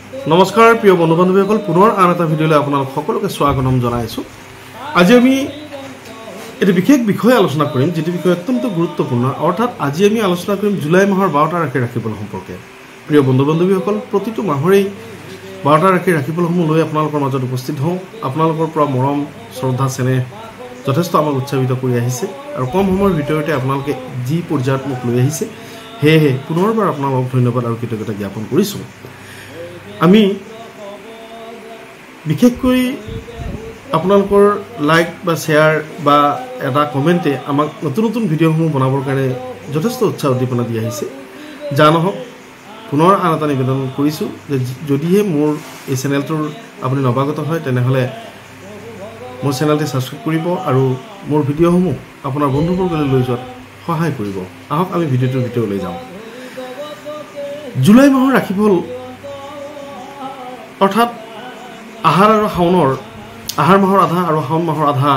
নমস্কাৰ প্ৰিয় বন্ধু বান্ধৱীসকল, পুনৰ আন এটা ভিডিঅ'লৈ আপোনালোক সকলোকে স্বাগতম জনাইছোঁ। আজি আমি এটা বিশেষ বিষয় আলোচনা কৰিম, যিটো বিষয় অত্যন্ত গুৰুত্বপূৰ্ণ। অৰ্থাৎ আজি আমি আলোচনা কৰিম জুলাই মাহৰ 12টা ৰাশিৰ ৰাশিফল সম্পৰ্কে। প্ৰিয় বন্ধু বান্ধৱীসকল, প্ৰতিটো মাহৰেই 12টা ৰাশিৰ ৰাশিফলসমূহ লৈ আপোনালোকৰ মাজত উপস্থিত হওঁ। আপোনালোকৰ পৰা মৰম, শ্ৰদ্ধা, চেনেহ যথেষ্ট আমাক উৎসাহিত কৰি আহিছে আৰু কম সময়ৰ ভিতৰতে আপোনালোকে যি পৰ্যায়ত মোক লৈ আহিছে, সেয়েহে পুনৰবাৰ আপোনালোকক ধন্যবাদ আৰু কৃতজ্ঞতা জ্ঞাপন কৰিছোঁ। আমি বিশেষকৈ আপোনালোকৰ লাইক বা শ্বেয়াৰ বা এটা কমেণ্টে আমাক নতুন নতুন ভিডিঅ'সমূহ বনাবৰ কাৰণে যথেষ্ট উৎসাহ উদ্দীপনা দি আহিছে। যা নহওক, পুনৰ আন এটা নিবেদন কৰিছোঁ যে যদিহে মোৰ এই চেনেলটোৰ আপুনি নৱাগত হয়, তেনেহ'লে মোৰ চেনেলটি ছাবস্ক্ৰাইব কৰিব আৰু মোৰ ভিডিঅ'সমূহ আপোনাৰ বন্ধুবৰ্গলৈ লৈ যোৱাত সহায় কৰিব। আহক আমি ভিডিঅ'টোৰ ভিতৰলৈ যাওঁ। জুলাই মাহৰ ৰাশিফল অৰ্থাৎ আহাৰ মাহৰ আধা আৰু শাওণ মাহৰ আধা,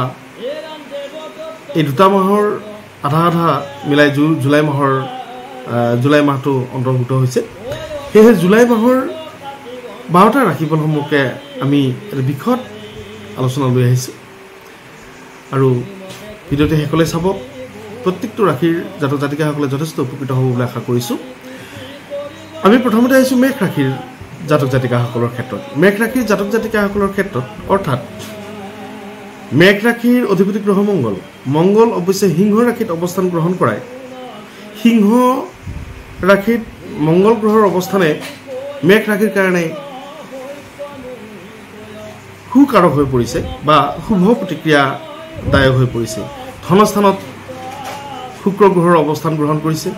এই দুটা মাহৰ আধা আধা মিলাই জুলাই মাহটো অন্তৰ্ভুক্ত হৈছে। সেয়েহে জুলাই মাহৰ 12টা ৰাশিফলসমূহকে আমি এটা বিশদ আলোচনা লৈ আহিছোঁ আৰু ভিডিঅ'টো শেষলৈ চাব। প্ৰত্যেকটো ৰাশিৰ জাতক জাতিকাসকলে যথেষ্ট উপকৃত হ'ব বুলি আশা কৰিছোঁ। আমি প্ৰথমতে আহিছোঁ মেঘ ৰাশিৰ জাতক জাতিকাসকলৰ ক্ষেত্ৰত। মেঘ ৰাশিৰ জাতক জাতিকাসকলৰ ক্ষেত্ৰত অৰ্থাৎ মেঘ ৰাশিৰ অধিপতি গ্ৰহ মংগল অৱশ্যে সিংহ ৰাশিত অৱস্থান গ্ৰহণ কৰায়। সিংহ ৰাশিত মংগল গ্ৰহৰ অৱস্থানে মেঘ ৰাশিৰ কাৰণে সুকাৰক হৈ পৰিছে বা শুভ প্ৰতিক্ৰিয়াদায়ক হৈ পৰিছে। ধনস্থানত শুক্ৰ গ্ৰহৰ অৱস্থান গ্ৰহণ কৰিছে।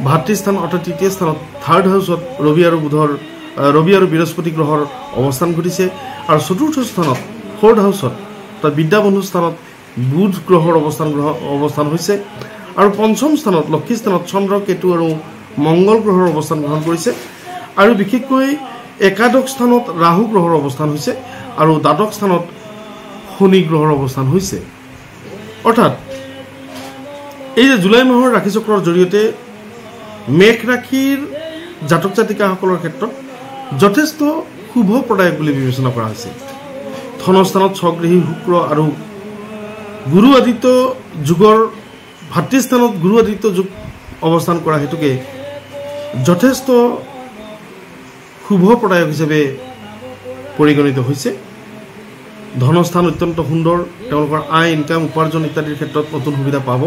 ভাতৃস্থান অৰ্থাৎ তৃতীয় স্থানত থাৰ্ড হাউচত ৰবি আৰু বৃহস্পতি গ্ৰহৰ অৱস্থান ঘটিছে আৰু চতুৰ্থ স্থানত ফ'ৰ্থ হাউচত অৰ্থাৎ বিদ্যাবন্ধু স্থানত বুধ গ্ৰহৰ অৱস্থান হৈছে আৰু পঞ্চম স্থানত লক্ষী স্থানত চন্দ্ৰ, কেতু আৰু মংগল গ্ৰহৰ অৱস্থান গ্ৰহণ কৰিছে আৰু বিশেষকৈ একাদশ স্থানত ৰাহু গ্ৰহৰ অৱস্থান হৈছে আৰু দ্বাদশ স্থানত শনি গ্ৰহৰ অৱস্থান হৈছে। অৰ্থাৎ এই যে জুলাই মাহৰ ৰাশিচক্ৰৰ জৰিয়তে মেঘ ৰাশিৰ জাতক জাতিকাসকলৰ ক্ষেত্ৰত যথেষ্ট শুভপ্ৰদায়ক বুলি বিবেচনা কৰা হৈছে। ধনস্থানত স্বগৃহী শুক্ৰ আৰু গুৰু আদিত্য যুগৰ ভাতৃস্থানত গুৰু আদিত্য যুগ অৱস্থান কৰা হেতুকে যথেষ্ট শুভপ্ৰদায়ক হিচাপে পৰিগণিত হৈছে। ধনস্থান অত্যন্ত সুন্দৰ, তেওঁলোকৰ আয়, ইনকাম, উপাৰ্জন ইত্যাদিৰ ক্ষেত্ৰত নতুন সুবিধা পাব।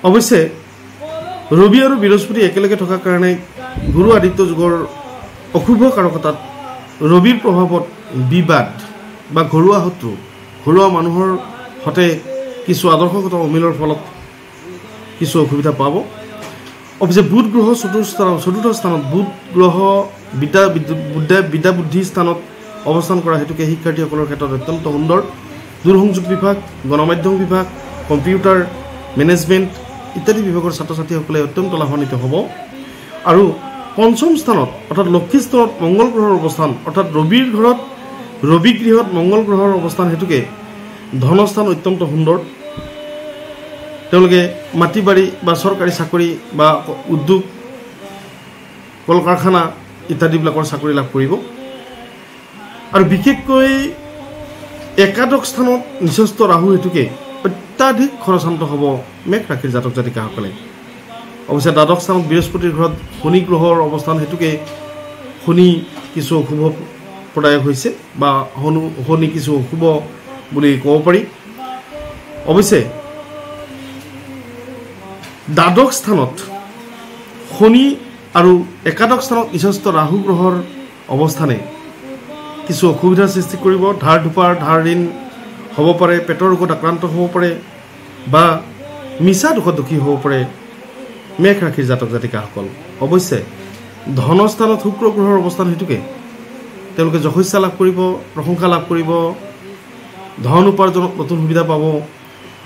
অৱশ্যে ৰবি আৰু বৃহস্পতি একেলগে থকাৰ কাৰণে গুৰু আদিত্য যুগৰ অশুভ কাৰকতাত ৰবিৰ প্ৰভাৱত বিবাদ বা ঘৰুৱা শত্ৰু, ঘৰুৱা মানুহৰ সৈতে কিছু আদৰ্শগত অমিলৰ ফলত কিছু অসুবিধা পাব। অৱশ্যে বুধ গ্ৰহ চতুৰ্থ স্থানত বুধ গ্ৰহ বিদ্যা বুদ্ধি স্থানত অৱস্থান কৰা হেতুকে শিক্ষাৰ্থীসকলৰ ক্ষেত্ৰত অত্যন্ত সুন্দৰ। দূৰসংযোগ বিভাগ, গণমাধ্যম বিভাগ, কম্পিউটাৰ মেনেজমেণ্ট ইত্যাদি বিভাগৰ ছাত্ৰ ছাত্ৰীসকলে অত্যন্ত লাভান্বিত হ'ব। আৰু পঞ্চম স্থানত অৰ্থাৎ লক্ষী স্থানত মংগল গ্ৰহৰ অৱস্থান অৰ্থাৎ ৰবি গৃহত মংগল গ্ৰহৰ অৱস্থান হেতুকে ধনস্থান অত্যন্ত সুন্দৰ। তেওঁলোকে মাটি বাৰী বা চৰকাৰী চাকৰি বা উদ্যোগ, কল কাৰখানা ইত্যাদিবিলাকৰ চাকৰি লাভ কৰিব। আৰু বিশেষকৈ একাদশ স্থানত নিচস্থ ৰাহু হেতুকে অত্যাধিক খৰচান্ত হ'ব মেঘ ৰাশিৰ জাতক জাতিকাসকলে। অৱশ্যে দ্বাদশ স্থানত বৃহস্পতিৰ ঘৰত শনি গ্ৰহৰ অৱস্থান হেতুকে শনি কিছু অশুভপ্ৰদায়ক হৈছে বা শনি কিছু অশুভ বুলি ক'ব পাৰি। অৱশ্যে দ্বাদশ স্থানত শনি আৰু একাদশ স্থানত নিচস্থ ৰাহু গ্ৰহৰ অৱস্থানে কিছু অসুবিধাৰ সৃষ্টি কৰিব। ধাৰ ধোপাৰ, ধাৰ ঋণ হ'ব পাৰে, পেটৰ ৰোগত আক্ৰান্ত হ'ব পাৰে বা মিছা দুখত দুখী হ'ব পাৰে মেঘ ৰাশিৰ জাতক জাতিকাসকল। অৱশ্যে ধনস্থানত শুক্ৰ গ্ৰহৰ অৱস্থান হেতুকে তেওঁলোকে যশস্যা লাভ কৰিব, প্ৰশংসা লাভ কৰিব, ধন উপাৰ্জনত নতুন সুবিধা পাব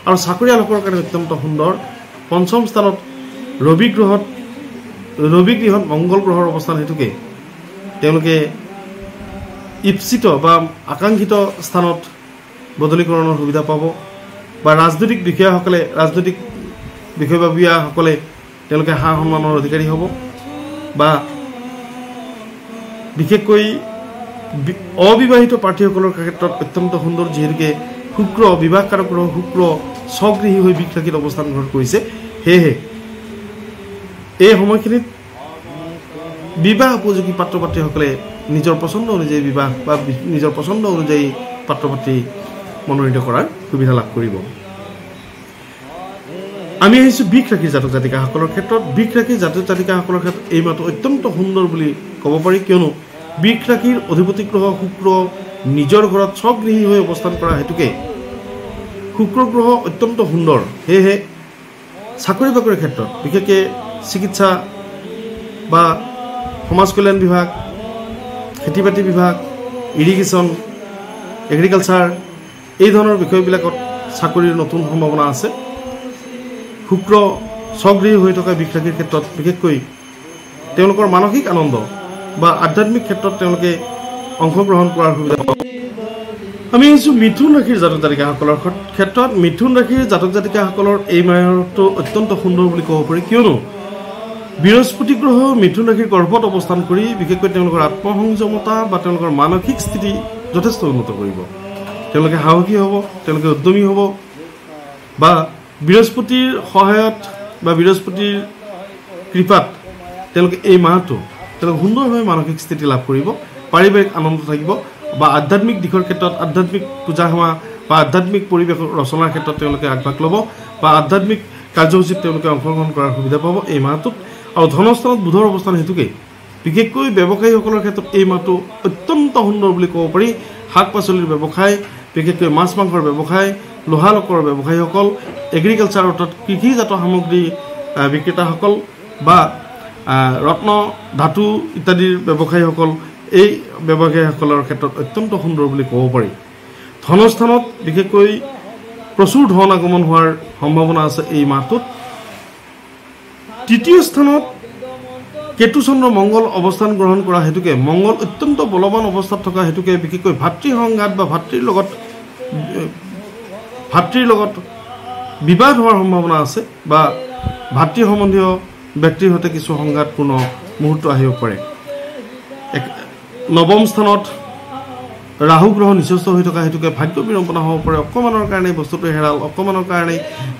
আৰু চাকৰিয়াল লোকৰ কাৰণে অত্যন্ত সুন্দৰ। পঞ্চম স্থানত ৰবি গৃহত মংগল গ্ৰহৰ অৱস্থান হেতুকে তেওঁলোকে ইপ্সিত বা আকাংক্ষিত স্থানত বদলীকৰণৰ সুবিধা পাব বা ৰাজনৈতিক বিষয়ববীয়াসকলে তেওঁলোকে সা সন্মানৰ অধিকাৰী হ'ব বা বিশেষকৈ অবিবাহিত প্ৰাৰ্থীসকলৰ ক্ষেত্ৰত অত্যন্ত সুন্দৰ, যিহেতুকে শুক্ৰ বিবাহকাৰক গ্ৰহ শুক্ৰ স্বগৃহী হৈ বৃষ ৰাশিত অৱস্থান গ্ৰহণ কৰিছে। সেয়েহে এই সময়খিনিত বিবাহ উপযোগী পাত্ৰ পাত্ৰীসকলে নিজৰ পচন্দ অনুযায়ী বিবাহ বা নিজৰ পচন্দ অনুযায়ী পাত্ৰ পাত্ৰী মনোনীত কৰাৰ সুবিধা লাভ কৰিব। আমি আহিছোঁ বৃষ ৰাশিৰ জাতক জাতিকাসকলৰ ক্ষেত্ৰত। বৃষ ৰাশিৰ জাতক জাতিকাসকলৰ ক্ষেত্ৰত এই মাহটো অত্যন্ত সুন্দৰ বুলি ক'ব পাৰি, কিয়নো বৃষ ৰাশিৰ অধিপতি গ্ৰহ শুক্ৰ নিজৰ ঘৰত স্বগৃহী হৈ অৱস্থান কৰা হেতুকে শুক্ৰ গ্ৰহ অত্যন্ত সুন্দৰ। সেয়েহে চাকৰি বাকৰিৰ ক্ষেত্ৰত বিশেষকৈ চিকিৎসা বা সমাজ কল্যাণ বিভাগ, খেতি বাতি বিভাগ, ইৰিগেশ্যন, এগ্ৰিকালচাৰ এই ধৰণৰ বিষয়বিলাকত চাকৰিৰ নতুন সম্ভাৱনা আছে। শুক্ৰ স্বগৃহী হৈ থকা বৃষ ৰাশিৰ ক্ষেত্ৰত বিশেষকৈ তেওঁলোকৰ মানসিক আনন্দ বা আধ্যাত্মিক ক্ষেত্ৰত তেওঁলোকে অংশগ্ৰহণ কৰাৰ সুবিধা পাব। আমি আহিছোঁ মিথুন ৰাশিৰ জাতক জাতিকাসকলৰ ক্ষেত্ৰত। মিথুন ৰাশিৰ জাতক জাতিকাসকলৰ এই মাহটো অত্যন্ত সুন্দৰ বুলি ক'ব পাৰি, কিয়নো বৃহস্পতি গ্ৰহ মিথুন ৰাশিৰ গৰ্ভত অৱস্থান কৰি বিশেষকৈ তেওঁলোকৰ আত্মসংযমতা বা তেওঁলোকৰ মানসিক স্থিতি যথেষ্ট উন্নত কৰিব। তেওঁলোকে সাহসী হ'ব, তেওঁলোকে উদ্যমী হ'ব বা বৃহস্পতিৰ সহায়ত বা বৃহস্পতিৰ কৃপাত তেওঁলোকে এই মাহটো তেওঁলোকে সুন্দৰভাৱে মানসিক স্থিতি লাভ কৰিব, পাৰিবাৰিক আনন্দ থাকিব বা আধ্যাত্মিক দিশৰ ক্ষেত্ৰত আধ্যাত্মিক পূজা সেৱা বা আধ্যাত্মিক পৰিৱেশ ৰচনাৰ ক্ষেত্ৰত তেওঁলোকে আগভাগ ল'ব বা আধ্যাত্মিক কাৰ্যসূচীত তেওঁলোকে অংশগ্ৰহণ কৰাৰ সুবিধা পাব এই মাহটোত। আৰু ধনস্থানত বুধৰ অৱস্থান হেতুকে বিশেষকৈ ব্যৱসায়ীসকলৰ ক্ষেত্ৰত এই মাহটো অত্যন্ত সুন্দৰ বুলি ক'ব পাৰি। শাক পাচলিৰ ব্যৱসায়, বিশেষকৈ মাছ মাংসৰ ব্যৱসায়, লোহা লকৰ ব্যৱসায়ীসকল, এগ্ৰিকালচাৰ অৰ্থাৎ কৃষিজাত সামগ্ৰী বিক্ৰেতাসকল বা ৰত্ন ধাতু ইত্যাদিৰ ব্যৱসায়ীসকল, এই ব্যৱসায়ীসকলৰ ক্ষেত্ৰত অত্যন্ত সুন্দৰ বুলি ক'ব পাৰি। ধনস্থানত বিশেষকৈ প্ৰচুৰ ধন আগমন হোৱাৰ সম্ভাৱনা আছে এই মাহটোত। তৃতীয় স্থানত কেতু চন্দ্ৰ মংগল অৱস্থান গ্ৰহণ কৰা হেতুকে মংগল অত্যন্ত বলৱান অৱস্থাত থকা হেতুকে বিশেষকৈ ভাতৃ সংঘাত বা ভাতৃৰ লগত বিবাদ হোৱাৰ সম্ভাৱনা আছে বা ভাতৃ সম্বন্ধীয় ব্যক্তিৰ সৈতে কিছু সংঘাতপূৰ্ণ মুহূৰ্ত আহিব পাৰে। নৱম স্থানত ৰাহু গ্ৰহ নিচস্থ হৈ থকা হেতুকে ভাগ্য বিড়ম্বনা হ'ব পাৰে। অকণমানৰ কাৰণেই বস্তুটো হেৰাল, অকণমানৰ কাৰণেই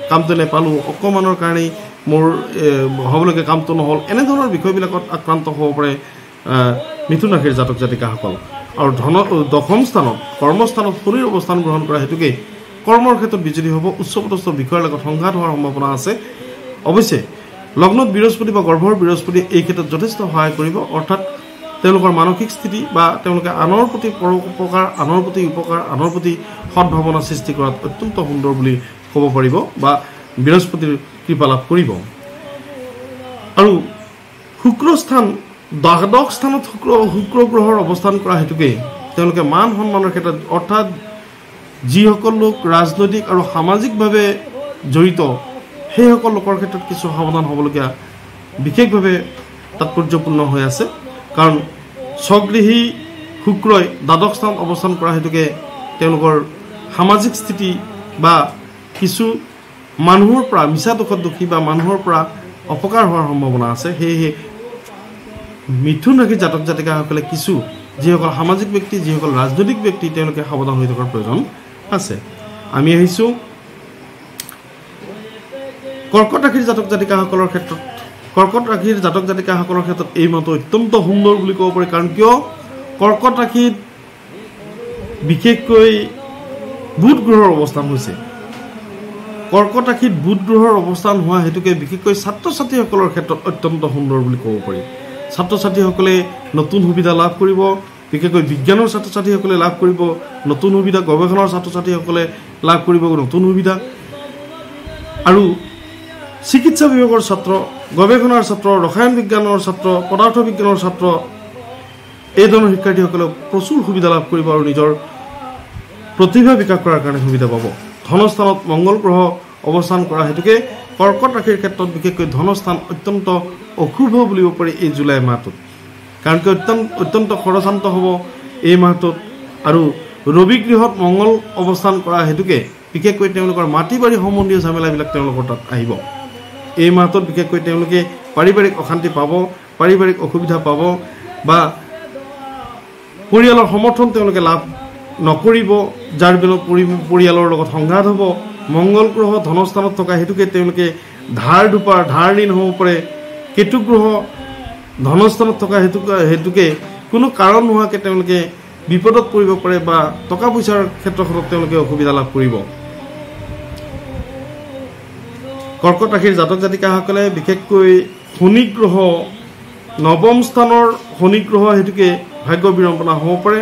কামটো নেপালোঁ, অকণমানৰ কাৰণেই মোৰ হ'বলগীয়া কামটো নহ'ল, এনেধৰণৰ বিষয়বিলাকত আক্ৰান্ত হ'ব পাৰে মিথুন ৰাশিৰ জাতক জাতিকাসকল। আৰু দশম স্থানত কৰ্মস্থানত শনিৰ অৱস্থান গ্ৰহণ কৰা হেতুকে কৰ্মৰ ক্ষেত্ৰত বিজুতি হ'ব, উচ্চপদস্থ বিষয়ৰ লগত সংঘাত হোৱাৰ সম্ভাৱনা আছে। অৱশ্যে লগ্নত বৃহস্পতি বা গৰ্ভৰ বৃহস্পতি এই ক্ষেত্ৰত যথেষ্ট সহায় কৰিব, অৰ্থাৎ তেওঁলোকৰ মানসিক স্থিতি বা তেওঁলোকে আনৰ প্ৰতি পৰোপকাৰ, আনৰ প্ৰতি উপকাৰ, আনৰ প্ৰতি সদ্ভাৱনা সৃষ্টি কৰাত অত্যন্ত সুন্দৰ বুলি ক'ব পাৰিব বা বৃহস্পতিৰ কৃপা লাভ কৰিব। আৰু শুক্ৰ স্থান দ্বাদশ স্থানত শুক্ৰ গ্ৰহৰ অৱস্থান কৰা হেতুকে তেওঁলোকে মান সন্মানৰ ক্ষেত্ৰত অৰ্থাৎ যিসকল লোক ৰাজনৈতিক আৰু সামাজিকভাৱে জড়িত সেইসকল লোকৰ ক্ষেত্ৰত কিছু সাৱধান হ'বলগীয়া বিশেষভাৱে তাৎপৰ্যপূৰ্ণ হৈ আছে। কাৰণ স্বগৃহী শুক্ৰই দ্বাদশ স্থানত অৱস্থান কৰা হেতুকে তেওঁলোকৰ সামাজিক স্থিতি বা কিছু মানুহৰ পৰা মিছা দোষত দোষী বা মানুহৰ পৰা অপকাৰ হোৱাৰ সম্ভাৱনা আছে। সেয়েহে মিথুন ৰাশিৰ জাতক জাতিকাসকলে কিছু যিসকল সামাজিক ব্যক্তি, যিসকল ৰাজনৈতিক ব্যক্তি তেওঁলোকে সাৱধান হৈ থকাৰ প্ৰয়োজন আছে। আমি আহিছোঁ কৰ্কট ৰাশিৰ জাতক জাতিকাসকলৰ ক্ষেত্ৰত। কৰ্কট ৰাশিৰ জাতক জাতিকাসকলৰ ক্ষেত্ৰত এই মাহটো অত্যন্ত সুন্দৰ বুলি ক'ব পাৰি। কাৰণ কিয় কৰ্কট ৰাশিত বিশেষকৈ বুধ গ্ৰহৰ অৱস্থান হৈছে। কৰ্কট ৰাশিত বুধ গ্ৰহৰ অৱস্থান হোৱা হেতুকে বিশেষকৈ ছাত্ৰ ছাত্ৰীসকলৰ ক্ষেত্ৰত অত্যন্ত সুন্দৰ বুলি ক'ব পাৰি। ছাত্ৰ ছাত্ৰীসকলে নতুন সুবিধা লাভ কৰিব, বিশেষকৈ বিজ্ঞানৰ ছাত্ৰ ছাত্ৰীসকলে লাভ কৰিব নতুন সুবিধা, গৱেষণাৰ ছাত্ৰ ছাত্ৰীসকলে লাভ কৰিব নতুন সুবিধা, আৰু চিকিৎসা বিভাগৰ ছাত্ৰ, গৱেষণাৰ ছাত্ৰ, ৰসায়ন বিজ্ঞানৰ ছাত্ৰ, পদাৰ্থ বিজ্ঞানৰ ছাত্ৰ এই ধৰণৰ শিক্ষাৰ্থীসকলে প্ৰচুৰ সুবিধা লাভ কৰিব আৰু নিজৰ প্ৰতিভা বিকাশ কৰাৰ কাৰণে সুবিধা পাব। ধনস্থানত মংগল গ্ৰহ অৱস্থান কৰা হেতুকে কৰ্কট ৰাশিৰ ক্ষেত্ৰত বিশেষকৈ ধনস্থান অত্যন্ত অশুভ বুলিব পাৰি এই জুলাই মাহটোত। কাৰণ কি অত্যন্ত খৰচান্ত হ'ব এই মাহটোত। আৰু ৰবি গৃহত মংগল অৱস্থান কৰা হেতুকে বিশেষকৈ তেওঁলোকৰ মাটি বাৰী সম্বন্ধীয় ঝামেলাবিলাক তেওঁলোকৰ তাত আহিব। এই মাহটোত বিশেষকৈ তেওঁলোকে পাৰিবাৰিক অশান্তি পাব, পাৰিবাৰিক অসুবিধা পাব বা পৰিয়ালৰ সমৰ্থন তেওঁলোকে লাভ নকৰিব, যাৰ বিলত পৰিয়ালৰ লগত সংঘাত হ'ব। মংগল গ্ৰহ ধনস্থানত থকা হেতুকে তেওঁলোকে ধাৰ ঋণ হ'ব পাৰে। কেতু গ্ৰহ ধনস্থানত থকা হেতুকে কোনো কাৰণ নোহোৱাকৈ তেওঁলোকে বিপদত পৰিব পাৰে বা টকা পইচাৰ ক্ষেত্ৰখনত তেওঁলোকে অসুবিধা লাভ কৰিব। কৰ্কট ৰাশিৰ জাতক জাতিকাসকলে বিশেষকৈ শনি গ্ৰহ নৱম স্থানৰ শনি গ্ৰহ হেতুকে ভাগ্য বিড়ম্বনা হ'ব পাৰে।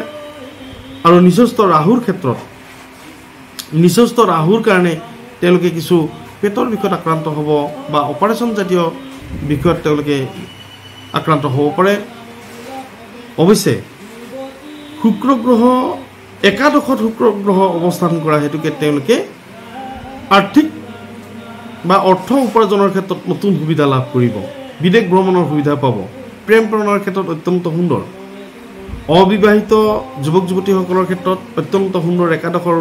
আৰু নিচস্থ ৰাহুৰ কাৰণে তেওঁলোকে কিছু পেটৰ বিষয়ত আক্ৰান্ত হ'ব বা অপাৰেশ্যন জাতীয় বিষয়ত তেওঁলোকে আক্ৰান্ত হ'ব পাৰে। অৱশ্যে শুক্ৰ গ্ৰহ একাদশত শুক্ৰ গ্ৰহ অৱস্থান কৰা হেতুকে তেওঁলোকে আৰ্থিক বা অৰ্থ উপাৰ্জনৰ ক্ষেত্ৰত নতুন সুবিধা লাভ কৰিব। বিদেশ ভ্ৰমণৰ সুবিধা পাব। প্ৰেম প্ৰণয়ৰ ক্ষেত্ৰত অত্যন্ত সুন্দৰ। অবিবাহিত যুৱক যুৱতীসকলৰ ক্ষেত্ৰত অত্যন্ত সুন্দৰ। একাদশৰ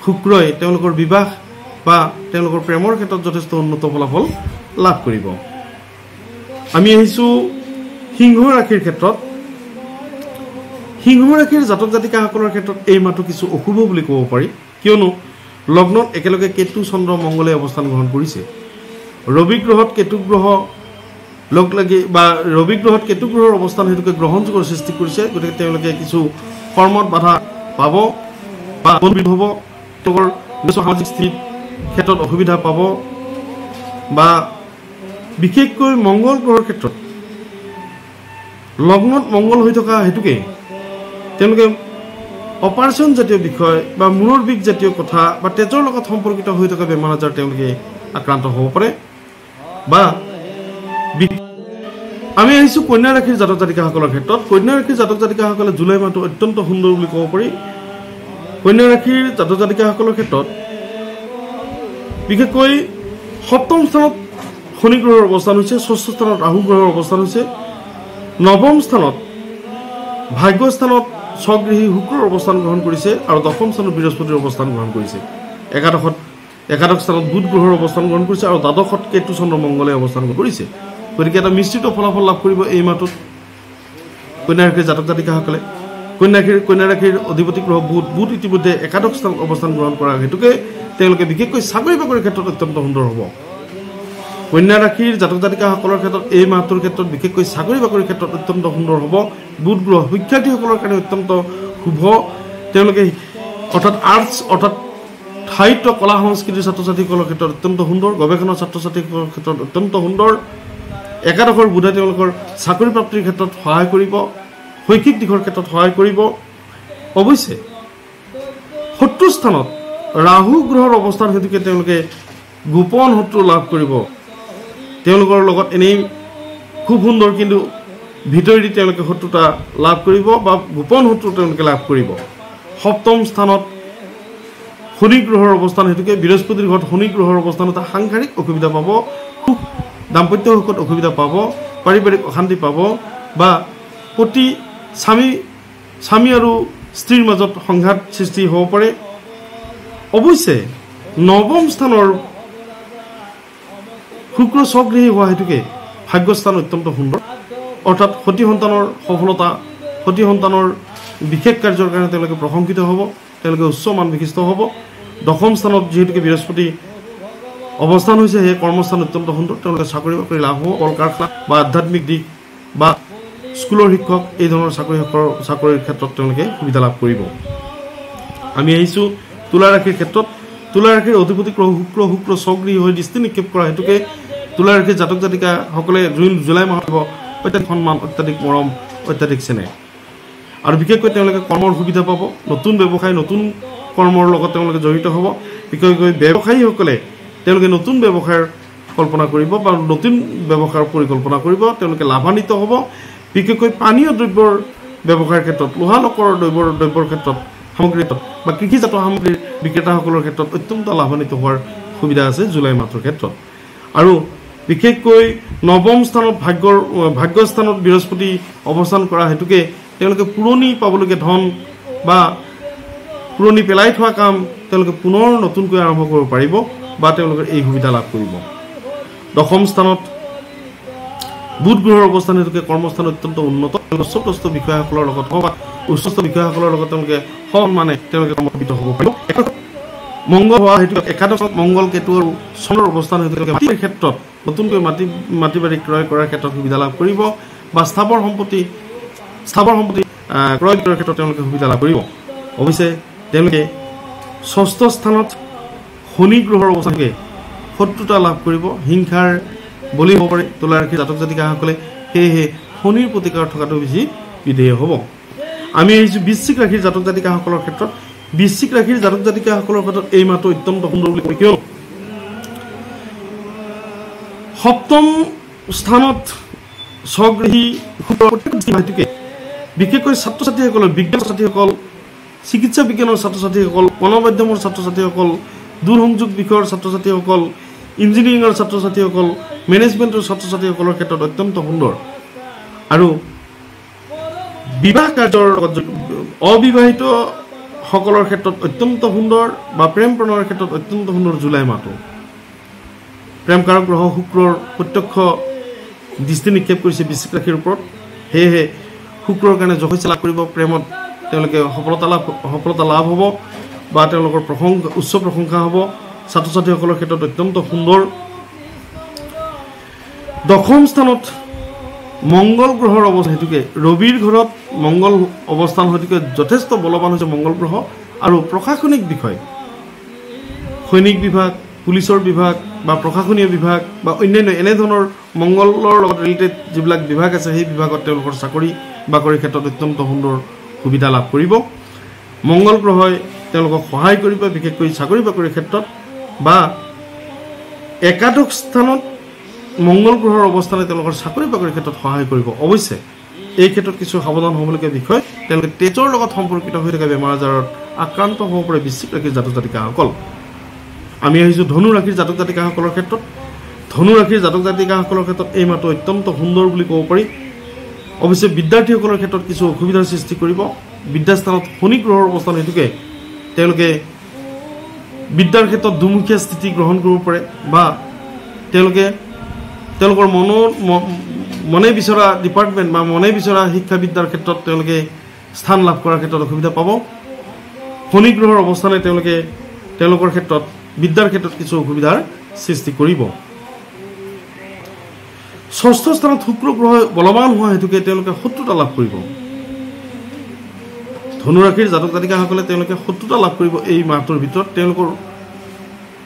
শুক্ৰই তেওঁলোকৰ বিবাহ বা তেওঁলোকৰ প্ৰেমৰ ক্ষেত্ৰত যথেষ্ট উন্নত ফলাফল লাভ কৰিব। আমি আহিছোঁ সিংহ ৰাশিৰ ক্ষেত্ৰত। সিংহ ৰাশিৰ জাতক জাতিকাসকলৰ ক্ষেত্ৰত এই মাহটো কিছু অশুভ বুলি ক'ব পাৰি, কিয়নো লগ্নত একেলগে কেতু চন্দ্ৰ মংগলে অৱস্থান গ্ৰহণ কৰিছে। ৰবি গ্ৰহত কেতু গ্ৰহ লগ লাগি বা ৰবি গ্ৰহত কেতু গ্ৰহৰ অৱস্থান হেতুকে গ্ৰহণযোগৰ সৃষ্টি কৰিছে। গতিকে তেওঁলোকে কিছু কৰ্মত বাধা পাব বা হ'ব, তেওঁলোকৰ সামাজিক স্থিতিৰ ক্ষেত্ৰত অসুবিধা পাব বা বিশেষকৈ মংগল গ্ৰহৰ ক্ষেত্ৰত লগ্নত মংগল হৈ থকা হেতুকে তেওঁলোকে অপাৰেশ্যন জাতীয় বিষয় বা মূৰৰ বিষ জাতীয় কথা বা তেজৰ লগত সম্পৰ্কিত হৈ থকা বেমাৰ আজাৰ তেওঁলোকে আক্ৰান্ত হ'ব পাৰে। বা আমি আহিছোঁ কন্যা ৰাশিৰ জাতক জাতিকাসকলৰ ক্ষেত্ৰত। কন্যা ৰাশিৰ জাতক জাতিকাসকলে জুলাই মাহটো অত্যন্ত সুন্দৰ বুলি ক'ব পাৰি। কন্যা ৰাশিৰ জাতক জাতিকাসকলৰ ক্ষেত্ৰত বিশেষকৈ সপ্তম স্থানত শনি গ্ৰহৰ অৱস্থান হৈছে, ষষ্ঠ স্থানত ৰাহু গ্ৰহৰ অৱস্থান হৈছে, নৱম স্থানত ভাগ্যস্থানত স্বগৃহী শুক্ৰৰ অৱস্থান গ্ৰহণ কৰিছে আৰু দশম স্থানত বৃহস্পতিৰ অৱস্থান গ্ৰহণ কৰিছে। একাদশ স্থানত বুধ গ্ৰহৰ অৱস্থান গ্ৰহণ কৰিছে আৰু দ্বাদশত কেতু চন্দ্ৰ মংগলে অৱস্থান কৰিছে। গতিকে এটা মিশ্ৰিত ফলাফল লাভ কৰিব এই মাহটোত কন্যা ৰাশিৰ জাতক জাতিকাসকলে। কন্যা ৰাশিৰ অধিপতি গ্ৰহ বুধ ইতিমধ্যে একাদশ স্থানত অৱস্থান গ্ৰহণ কৰাৰ হেতুকে তেওঁলোকে বিশেষকৈ চাকৰি বাকৰিৰ ক্ষেত্ৰত অত্যন্ত সুন্দৰ হ'ব। কন্যা ৰাশিৰ জাতক জাতিকাসকলৰ ক্ষেত্ৰত এই মাহটোৰ ক্ষেত্ৰত বিশেষকৈ চাকৰি বাকৰিৰ ক্ষেত্ৰত অত্যন্ত সুন্দৰ হ'ব। বুধ গ্ৰহ শিক্ষাৰ্থীসকলৰ কাৰণে অত্যন্ত শুভ। তেওঁলোকে অৰ্থাৎ আৰ্টছ অৰ্থাৎ সাহিত্য কলা সংস্কৃতিৰ ছাত্ৰ ছাত্ৰীসকলৰ ক্ষেত্ৰত অত্যন্ত সুন্দৰ। গৱেষণা ছাত্ৰ ছাত্ৰীসকলৰ ক্ষেত্ৰত অত্যন্ত সুন্দৰ। একাদশৰ বুধে তেওঁলোকৰ চাকৰি প্ৰাপ্তিৰ ক্ষেত্ৰত সহায় কৰিব, শৈক্ষিক দিশৰ ক্ষেত্ৰত সহায় কৰিব। অৱশ্যে শত্ৰু স্থানত ৰাহু গ্ৰহৰ অৱস্থান হেতুকে তেওঁলোকে গোপন শত্ৰু লাভ কৰিব। তেওঁলোকৰ লগত এনেই খুব সুন্দৰ, কিন্তু ভিতৰেদি তেওঁলোকে শত্ৰুতা লাভ কৰিব বা গোপন শত্ৰু তেওঁলোকে লাভ কৰিব। সপ্তম স্থানত শনি গ্ৰহৰ অৱস্থান হেতুকে বৃহস্পতিৰ ঘৰত শনি গ্ৰহৰ অৱস্থানত সাংসাৰিক অসুবিধা পাব, দাম্পত্য সুখত অসুবিধা পাব, পাৰিবাৰিক অশান্তি পাব বা প্ৰতি স্বামী আৰু স্ত্ৰীৰ মাজত সংঘাত সৃষ্টি হ'ব পাৰে। অৱশ্যে নৱম স্থানৰ শুক্ৰ স্বগৃহী হোৱা হেতুকে ভাগ্যস্থান অত্যন্ত সুন্দৰ। অৰ্থাৎ সতী সন্তানৰ সফলতা, সতী সন্তানৰ বিশেষ কাৰ্যৰ কাৰণে তেওঁলোকে প্ৰশংসিত হ'ব, তেওঁলোকে উচ্চ মান বিশিষ্ট হ'ব। দশম স্থানত যিহেতুকে বৃহস্পতি অৱস্থান হৈছে, সেই কৰ্মস্থান অত্যন্ত সুন্দৰ। তেওঁলোকে চাকৰি বাকৰি লাভ হ'ব। কল কাৰখানা বা আধ্যাত্মিক দিশ বা স্কুলৰ শিক্ষক এই ধৰণৰ চাকৰিৰ ক্ষেত্ৰত তেওঁলোকে সুবিধা লাভ কৰিব। আমি আহিছোঁ তুলা ৰাশিৰ ক্ষেত্ৰত। তুলা ৰাশিৰ অধিপতি গ্ৰহ শুক্ৰ স্বগৃহী হৈ দৃষ্টি নিক্ষেপ কৰা হেতুকে তুলা ৰাশিৰ জাতক জাতিকাসকলে জুলাই মাহত অত্যাধিক সন্মান, অত্যাধিক মৰম, অত্যাধিক চেনেহ আৰু বিশেষকৈ তেওঁলোকে কৰ্মৰ সুবিধা পাব। নতুন ব্যৱসায়, নতুন কৰ্মৰ লগত তেওঁলোকে জড়িত হ'ব। বিশেষকৈ ব্যৱসায়ীসকলে তেওঁলোকে নতুন ব্যৱসায়ৰ কল্পনা কৰিব বা নতুন ব্যৱসায়ৰ পৰিকল্পনা কৰিব। তেওঁলোকে লাভান্বিত হ'ব। বিশেষকৈ পানীয় দ্ৰব্যৰ ব্যৱসায়ৰ ক্ষেত্ৰত, লোহা লকৰ দ্ৰব্যৰ ক্ষেত্ৰত, সামগ্ৰীৰ বা কৃষিজাত সামগ্ৰীৰ বিক্ৰেতাসকলৰ ক্ষেত্ৰত অত্যন্ত লাভান্বিত হোৱাৰ সুবিধা আছে জুলাই মাহটোৰ ক্ষেত্ৰত। আৰু বিশেষকৈ নৱম স্থানত ভাগ্যস্থানত বৃহস্পতি অৱস্থান কৰা হেতুকে তেওঁলোকে পুৰণি পাবলগীয়া ধন বা পুৰণি পেলাই থোৱা কাম তেওঁলোকে পুনৰ নতুনকৈ আৰম্ভ কৰিব পাৰিব বা তেওঁলোকে এই সুবিধা লাভ কৰিব। দশম স্থানত বুধ গ্ৰহৰ অৱস্থান হেতুকে কৰ্মস্থান অত্যন্ত উন্নত উচ্চপদস্থ বিষয়াসকলৰ লগত বা উচ্চস্থ বিষয়াসকলৰ লগত তেওঁলোকে সন্মানে তেওঁলোকে কৰ্মৰত হ'ব পাৰিব মংগল হোৱা হেতু একাদশত মংগল কেতু আৰু চন্দ্ৰৰ অৱস্থান হেতুকে মাটিৰ ক্ষেত্ৰত নতুনকৈ মাটি বাৰী ক্ৰয় কৰাৰ ক্ষেত্ৰত সুবিধা লাভ কৰিব বা স্থাৱৰ সম্পত্তি ক্ৰয় বিক্ৰয়ৰ ক্ষেত্ৰত তেওঁলোকে সুবিধা লাভ কৰিব অৱশ্যে তেওঁলোকে ষষ্ঠ স্থানত শনি গ্ৰহৰ অৱস্থানকে শত্ৰুতা লাভ কৰিব হিংসাৰ বলি হ'ব পাৰে তুলা ৰাশিৰ জাতক জাতিকাসকলে সেয়েহে শনিৰ প্ৰতিকাৰ থকাটো বেছি বিধেয় হ'ব আমি আহিছোঁ বৃশ্চিক ৰাশিৰ জাতক জাতিকাসকলৰ ক্ষেত্ৰত বৃশ্চিক ৰাশিৰ জাতক জাতিকাসকলৰ ক্ষেত্ৰত এই মাহটো অত্যন্ত সুন্দৰ বুলি কয় কিয় সপ্তম স্থানত স্বগৃহী হেতুকে বিশেষকৈ ছাত্ৰ ছাত্ৰীসকলৰ বিজ্ঞান ছাত্ৰীসকল চিকিৎসা বিজ্ঞানৰ ছাত্ৰ ছাত্ৰীসকল গণমাধ্যমৰ ছাত্ৰ ছাত্ৰীসকল দূৰসংযোগ বিষয়ৰ ছাত্ৰ ছাত্ৰীসকল ইঞ্জিনিয়াৰিঙৰ ছাত্ৰ ছাত্ৰীসকল মেনেজমেণ্টৰ ছাত্ৰ ছাত্ৰীসকলৰ ক্ষেত্ৰত অত্যন্ত সুন্দৰ আৰু বিবাহ কাৰ্যৰ লগত অবিবাহিত সকলৰ ক্ষেত্ৰত অত্যন্ত সুন্দৰ বা প্ৰেম প্ৰণয়ৰ ক্ষেত্ৰত অত্যন্ত সুন্দৰ জুলাই মাহটো প্ৰেমকাৰক গ্ৰহ শুক্ৰৰ প্ৰত্যক্ষ দৃষ্টি নিক্ষেপ কৰিছে বৃশ্চিক ৰাশিৰ ওপৰত সেয়েহে শুক্ৰৰ কাৰণে যথেষ্ট লাভ কৰিব প্ৰেমত তেওঁলোকে সফলতা লাভ হ'ব বা তেওঁলোকৰ উচ্চ প্ৰশংসা হ'ব ছাত্ৰ ছাত্ৰীসকলৰ ক্ষেত্ৰত অত্যন্ত সুন্দৰ দশম স্থানত মংগল গ্ৰহৰ অৱস্থান হেতুকে ৰবিৰ ঘৰত মংগল অৱস্থান হেতুকে যথেষ্ট বলৱান হৈছে মংগল গ্ৰহ আৰু প্ৰশাসনিক বিষয় সৈনিক বিভাগ পুলিচৰ বিভাগ বা প্ৰশাসনীয় বিভাগ বা অন্যান্য এনেধৰণৰ মংগলৰ লগত ৰিলেটেড যিবিলাক বিভাগ আছে সেই বিভাগত তেওঁলোকৰ চাকৰি বাকৰিৰ ক্ষেত্ৰত অত্যন্ত সুন্দৰ সুবিধা লাভ কৰিব মংগল গ্ৰহই তেওঁলোকক সহায় কৰিব বিশেষকৈ চাকৰি বাকৰিৰ ক্ষেত্ৰত বা একাদশ স্থানত মংগল গ্ৰহৰ অৱস্থানে তেওঁলোকৰ চাকৰি বাকৰিৰ ক্ষেত্ৰত সহায় কৰিব অৱশ্যে এই ক্ষেত্ৰত কিছু সাৱধান হ'বলগীয়া বিষয় তেওঁলোকে তেজৰ লগত সম্পৰ্কিত হৈ থকা বেমাৰ আজাৰত আক্ৰান্ত হ'ব পাৰে বৃশ্চিক ৰাশিৰ জাতক জাতিকাসকল আমি আহিছোঁ ধনু ৰাশিৰ জাতক জাতিকাসকলৰ ক্ষেত্ৰত ধনু ৰাশিৰ জাতক জাতিকাসকলৰ ক্ষেত্ৰত এই মাহটো অত্যন্ত সুন্দৰ বুলি ক'ব পাৰি অৱশ্যে বিদ্যাৰ্থীসকলৰ ক্ষেত্ৰত কিছু অসুবিধাৰ সৃষ্টি কৰিব বিদ্যাস্থানত শনি গ্ৰহৰ অৱস্থান হেতুকে তেওঁলোকে বিদ্যাৰ ক্ষেত্ৰত দুমুখীয়া স্থিতি গ্ৰহণ কৰিব পাৰে বা তেওঁলোকৰ মনে বিচৰা ডিপাৰ্টমেণ্ট বা মনে বিচৰা শিক্ষা বিদ্যাৰ ক্ষেত্ৰত তেওঁলোকে স্থান লাভ কৰাৰ ক্ষেত্ৰত অসুবিধা পাব শনি গ্ৰহৰ অৱস্থানে তেওঁলোকৰ ক্ষেত্ৰত বিদ্যাৰ ক্ষেত্ৰত কিছু অসুবিধাৰ সৃষ্টি কৰিব ষষ্ঠ স্থানত শুক্ৰ গ্ৰহ বলৱান হোৱা হেতুকে তেওঁলোকে শত্ৰুতা লাভ কৰিব ধনুৰাশিৰ জাতক জাতিকাসকলে তেওঁলোকে শত্ৰুতা লাভ কৰিব এই মাহটোৰ ভিতৰত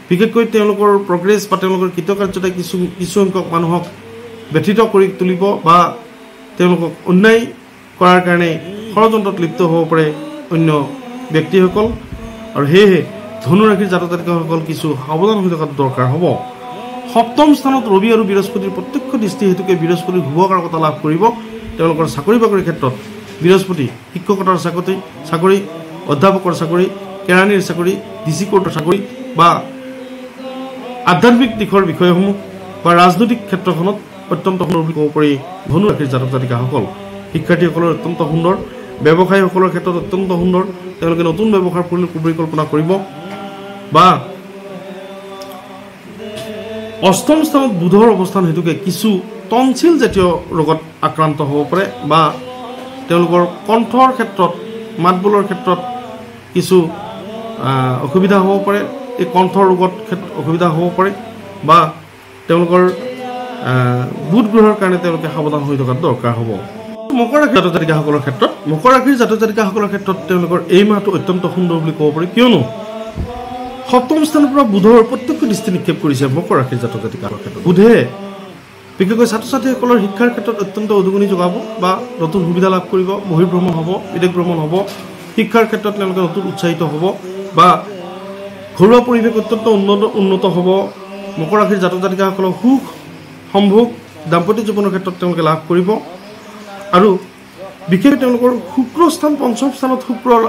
বিশেষকৈ তেওঁলোকৰ প্ৰগ্ৰেছ বা তেওঁলোকৰ কৃতকাৰ্যতাই কিছু সংখ্যক মানুহক ব্যথিত কৰি তুলিব বা তেওঁলোকক অন্যায় কৰাৰ কাৰণে ষড়যন্ত্ৰত লিপ্ত হ'ব পাৰে অন্য ব্যক্তিসকল আৰু সেয়েহে ধনুৰাশিৰ জাতক জাতিকাসকল কিছু সাৱধান হৈ থকাটো দৰকাৰ হ'ব সপ্তম স্থানত ৰবি আৰু বৃহস্পতিৰ প্ৰত্যক্ষ দৃষ্টি হেতুকে বৃহস্পতিৰ শুভকাৰকতা লাভ কৰিব তেওঁলোকৰ চাকৰি বাকৰিৰ ক্ষেত্ৰত বৃহস্পতি শিক্ষকতাৰ চাকৰি অধ্যাপকৰ চাকৰি কেৰাণীৰ চাকৰি ডিচি কোৰ্টৰ চাকৰি বা আধ্যাত্মিক দিশৰ বিষয়সমূহ বা ৰাজনৈতিক ক্ষেত্ৰখনত অত্যন্ত সুন্দৰ বুলি ক'ব পাৰি ধনুৰাশিৰ জাতক জাতিকাসকল শিক্ষাৰ্থীসকলৰ অত্যন্ত সুন্দৰ ব্যৱসায়ীসকলৰ ক্ষেত্ৰত অত্যন্ত সুন্দৰ তেওঁলোকে নতুন ব্যৱসায়ৰ পৰিকল্পনা কৰিব বা অষ্টম স্থানত বুধৰ অৱস্থান হেতুকে কিছু টনচিল জাতীয় ৰোগত আক্ৰান্ত হ'ব পাৰে বা তেওঁলোকৰ কণ্ঠৰ ক্ষেত্ৰত মাত বোলৰ ক্ষেত্ৰত কিছু অসুবিধা হ'ব পাৰে এই কণ্ঠৰ ৰোগত অসুবিধা হ'ব পাৰে বা তেওঁলোকৰ বুধ গ্ৰহৰ কাৰণে তেওঁলোকে সাৱধান হৈ থকাটো দৰকাৰ হ'ব মকৰ ৰাশিৰ জাতক জাতিকাসকলৰ ক্ষেত্ৰত তেওঁলোকৰ এই মাহটো অত্যন্ত সুন্দৰ বুলি ক'ব পাৰি কিয়নো সপ্তম স্থানৰ পৰা বুধৰ প্ৰত্যক্ষ দৃষ্টি নিক্ষেপ কৰিছে মকৰ ৰাশিৰ জাতক জাতিকাসকলৰ ক্ষেত্ৰত বুধে বিশেষকৈ ছাত্ৰ ছাত্ৰীসকলৰ শিক্ষাৰ ক্ষেত্ৰত অত্যন্ত উদগনি যোগাব বা নতুন সুবিধা লাভ কৰিব বহিৰ্ভ্ৰমণ হ'ব বিদেশ ভ্ৰমণ হ'ব শিক্ষাৰ ক্ষেত্ৰত তেওঁলোকে নতুন উৎসাহিত হ'ব বা ঘৰুৱা পৰিৱেশ অত্যন্ত উন্নত হ'ব মকৰ ৰাশিৰ জাতক জাতিকাসকলৰ সুখ সম্ভোগ দাম্পত্য জীৱনৰ ক্ষেত্ৰত তেওঁলোকে লাভ কৰিব আৰু বিশেষকৈ তেওঁলোকৰ শুক্ৰ স্থান পঞ্চম স্থানত শুক্ৰৰ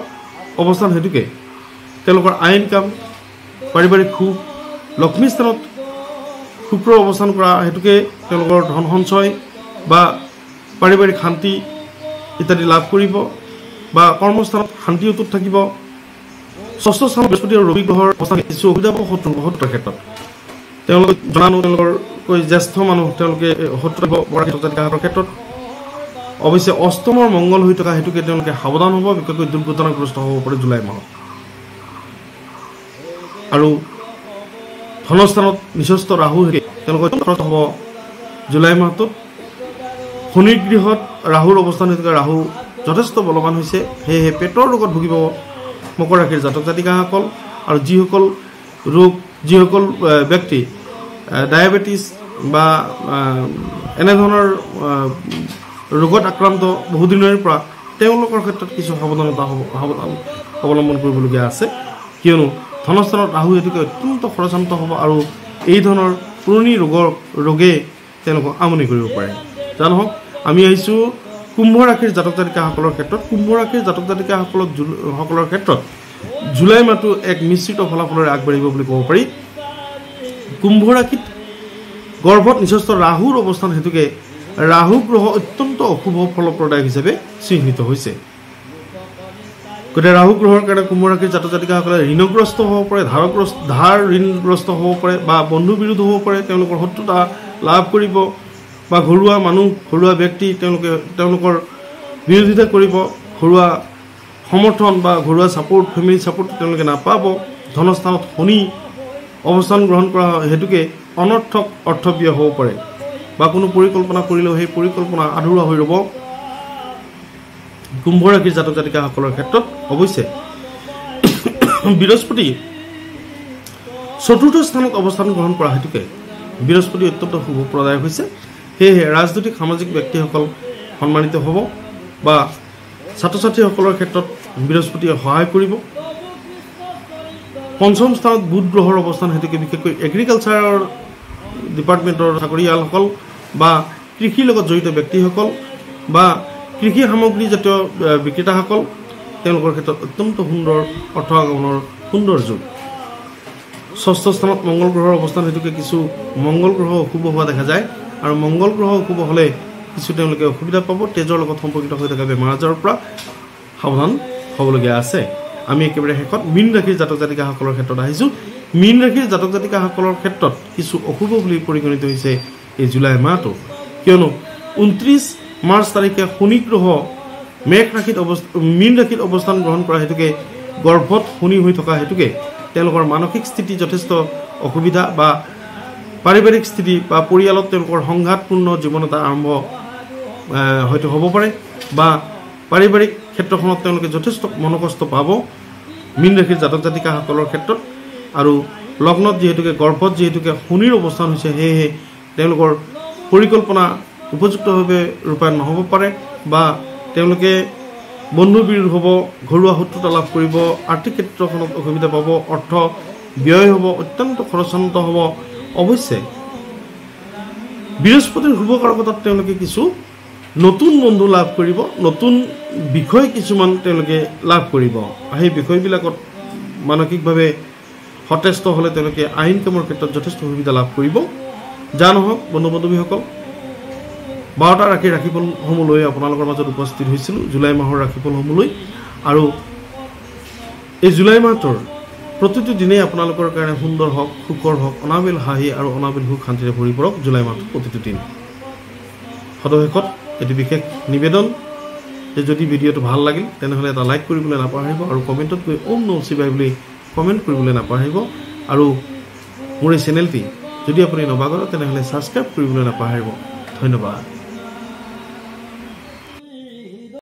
অৱস্থান হেতুকে তেওঁলোকৰ আয় ইনকাম পাৰিবাৰিক সুখ লক্ষ্মী স্থানত শুক্ৰ অৱস্থান কৰা হেতুকে তেওঁলোকৰ ধন সঞ্চয় বা পাৰিবাৰিক শান্তি ইত্যাদি লাভ কৰিব বা কৰ্মস্থানত শান্তি অটুট থাকিব ষষ্ঠ স্থানত বৃহস্পতি আৰু ৰবি গ্ৰহৰ অৱস্থান কিছু অসুবিধা হ'ব শত্ৰুতাৰ ক্ষেত্ৰত তেওঁলোকে জনানো তেওঁলোকৰ জ্যেষ্ঠ মানুহ তেওঁলোকে শত্ৰু জাতিকাহঁতৰ ক্ষেত্ৰত অৱশ্যে অষ্টমৰ মংগল হৈ থকা হেতুকে তেওঁলোকে সাৱধান হ'ব, বিশেষকৈ দুৰ্ঘটনাগ্ৰস্ত হ'ব পাৰে জুলাই মাহত। আৰু ধনস্থানত নিচস্থ ৰাহু তেওঁলোকৰ হ'ব জুলাই মাহটোত। শনিৰ গৃহত ৰাহুৰ অৱস্থান হৈ থকা ৰাহু যথেষ্ট বলৱান হৈছে, সেয়েহে পেটৰ ৰোগত ভুগিব মকৰ ৰাশিৰ জাতক জাতিকাসকল। আৰু যিসকল ব্যক্তি ডায়েবেটিছ বা এনেধৰণৰ ৰোগত আক্ৰান্ত বহুদিনৰে পৰা, তেওঁলোকৰ ক্ষেত্ৰত কিছু সাৱধানতা অৱলম্বন কৰিবলগীয়া আছে, কিয়নো ধনস্থানত ৰাহু হেতুকে অত্যন্ত খৰচান্ত হ'ব আৰু এই ধৰণৰ পুৰণি ৰোগে তেওঁলোকক আমনি কৰিব পাৰে। যা নহওক, আমি আহিছোঁ কুম্ভ ৰাশিৰ জাতক জাতিকাসকলৰ ক্ষেত্ৰত। কুম্ভ ৰাশিৰ জাতক জাতিকাসকলৰ ক্ষেত্ৰত জুলাই মাহটো এক মিশ্ৰিত ফলাফলেৰে আগবাঢ়িব বুলি ক'ব পাৰি। কুম্ভ ৰাশিত গৰ্ভত নিচস্থ ৰাহুৰ অৱস্থান হেতুকে ৰাহু গ্ৰহ অত্যন্ত অশুভ ফলপ্ৰদায়ক হিচাপে চিহ্নিত হৈছে। গতিকে ৰাহু গ্ৰহৰ কাৰণে কুম্ভ ৰাশিৰ জাতক জাতিকাসকলে ঋণগ্ৰস্ত হ'ব পাৰে, ধাৰ ঋণগ্ৰস্ত হ'ব পাৰে বা বন্ধু বিৰোধ হ'ব পাৰে, তেওঁলোকৰ শত্ৰুতা লাভ কৰিব বা ঘৰুৱা ব্যক্তি তেওঁলোকৰ বিৰোধিতা কৰিব, ঘৰুৱা সমৰ্থন বা ঘৰুৱা ছাপোৰ্ট, ফেমিলি ছাপোৰ্ট তেওঁলোকে নাপাব। ধনস্থানত শনি অৱস্থান গ্ৰহণ কৰা হেতুকে অনৰ্থক অৰ্থব্যয় হ'ব পাৰে বা কোনো পৰিকল্পনা কৰিলেও সেই পৰিকল্পনা আধৰুৱা হৈ ৰ'ব কুম্ভ ৰাশিৰ জাতক জাতিকাসকলৰ ক্ষেত্ৰত। অৱশ্যে বৃহস্পতি চতুৰ্থ স্থানত অৱস্থান গ্ৰহণ কৰা হেতুকে বৃহস্পতি অত্যন্ত শুভপ্ৰদায়ক হৈছে, সেয়েহে ৰাজনৈতিক সামাজিক ব্যক্তিসকল সন্মানিত হ'ব বা ছাত্ৰ ছাত্ৰীসকলৰ ক্ষেত্ৰত বৃহস্পতিয়ে সহায় কৰিব। পঞ্চম স্থানত বুধ গ্ৰহৰ অৱস্থান হেতুকে বিশেষকৈ এগ্ৰিকালচাৰৰ ডিপাৰ্টমেণ্টৰ চাকৰিয়ালসকল বা কৃষিৰ লগত জড়িত ব্যক্তিসকল বা কৃষি সামগ্ৰী জাতীয় বিক্ৰেতাসকল, তেওঁলোকৰ ক্ষেত্ৰত অত্যন্ত সুন্দৰ অৰ্থ আগমনৰ সুন্দৰ যুগ। ষষ্ঠ স্থানত মংগল গ্ৰহৰ অৱস্থান হেতুকে কিছু মংগল গ্ৰহ অশুভ হোৱা দেখা যায়, আৰু মংগল গ্ৰহ অশুভ হ'লে কিছু তেওঁলোকে অসুবিধা পাব। তেজৰ লগত সম্পৰ্কিত হৈ থকা বেমাৰ আজাৰৰ পৰা সাৱধান হ'বলগীয়া আছে। আমি একেবাৰে শেষত মীন ৰাশিৰ জাতক জাতিকাসকলৰ ক্ষেত্ৰত আহিছোঁ। মীন ৰাশিৰ জাতক জাতিকাসকলৰ ক্ষেত্ৰত কিছু অশুভ বুলি পৰিগণিত হৈছে এই জুলাই মাহটো, কিয়নো 29 মাৰ্চ তাৰিখে শনি গ্ৰহ মীন ৰাশিত অৱস্থান গ্ৰহণ কৰা হেতুকে গৰ্ভত শনি হৈ থকা হেতুকে তেওঁলোকৰ মানসিক স্থিতি যথেষ্ট অসুবিধা বা পাৰিবাৰিক স্থিতি বা পৰিয়ালত তেওঁলোকৰ সংঘাতপূৰ্ণ জীৱন এটা আৰম্ভ হয়তো হ'ব পাৰে বা পাৰিবাৰিক ক্ষেত্ৰখনত তেওঁলোকে যথেষ্ট মনকষ্ট পাব মীন ৰাশিৰ জাতক জাতিকাসকলৰ ক্ষেত্ৰত। আৰু লগ্নত যিহেতুকে গৰ্ভত যিহেতুকে শনিৰ অৱস্থান হৈছে, সেয়েহে তেওঁলোকৰ পৰিকল্পনা উপযুক্তভাৱে ৰূপায়ণ নহ'ব পাৰে বা তেওঁলোকে বন্ধু বিৰোধ হ'ব, ঘৰুৱা শত্ৰুতা লাভ কৰিব, আৰ্থিক ক্ষেত্ৰখনত অসুবিধা পাব, অৰ্থ ব্যয় হ'ব, অত্যন্ত খৰচান্ত হ'ব। অৱশ্যে বৃহস্পতিৰ শুভকাৰকতাত তেওঁলোকে কিছু নতুন বন্ধু লাভ কৰিব, নতুন বিষয় কিছুমান তেওঁলোকে লাভ কৰিব। সেই বিষয়বিলাকত মানসিকভাৱে সতেজ হ'লে তেওঁলোকে আইন কামৰ ক্ষেত্ৰত যথেষ্ট সুবিধা লাভ কৰিব। যা নহওক বন্ধু বান্ধৱীসকল, 12টা ৰাশিৰ ৰাশিফলসমূহ লৈ আপোনালোকৰ মাজত উপস্থিত হৈছিলোঁ, জুলাই মাহৰ ৰাশিফলসমূহ লৈ। আৰু এই জুলাই মাহটোৰ প্ৰতিটো দিনেই আপোনালোকৰ কাৰণে সুন্দৰ হওক, সুখৰ হওক, অনাবিল হাঁহি আৰু অনাবিল সুখ শান্তিৰে ভৰি পৰক জুলাই মাহটোৰ প্ৰতিটো দিন। সদশেষত এটি বিশেষ নিবেদন যে যদি ভিডিঅ'টো ভাল লাগিল তেনেহ'লে এটা লাইক কৰিবলৈ নাপাহৰিব আৰু কমেণ্টত গৈ ওম নমঃ শিৱায় বুলি কমেণ্ট কৰিবলৈ নাপাহৰিব। আৰু মোৰ এই চেনেলটি যদি আপুনি নবাগৰে তেনেহ'লে ছাবস্ক্ৰাইব কৰিবলৈ নাপাহৰিব। ধন্যবাদ।